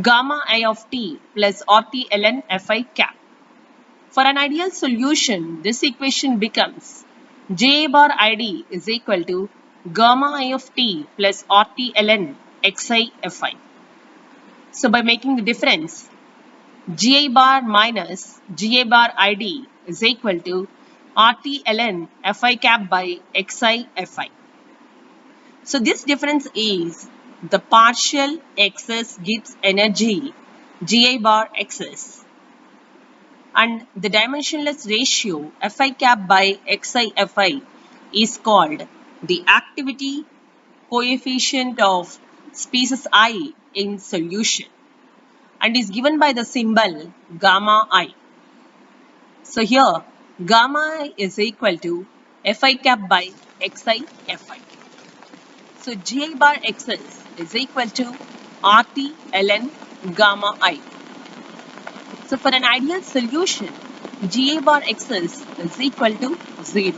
gamma I of t plus RT ln Fi cap. For an ideal solution, this equation becomes J bar ID is equal to gamma I of t plus RT ln Xi Fi. So by making the difference, Gi bar minus Ga bar ID is equal to RT ln Fi cap by Xi Fi. So this difference is the partial excess gives energy Gi bar excess, and the dimensionless ratio Fi cap by Xi Fi is called the activity coefficient of species I in solution and is given by the symbol gamma I. So here gamma I is equal to Fi cap by Xi Fi. So Gi bar Xs is equal to RT ln gamma I. So for an ideal solution, Ga bar Xs is equal to 0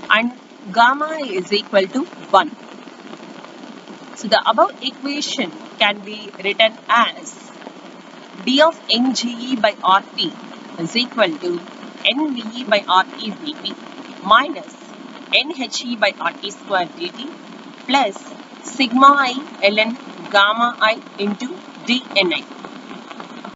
and gamma I is equal to 1. So the above equation can be written as d of nGe by RT is equal to nVe by RT Vp minus nHe by RT square dt plus sigma I ln gamma I into dNi.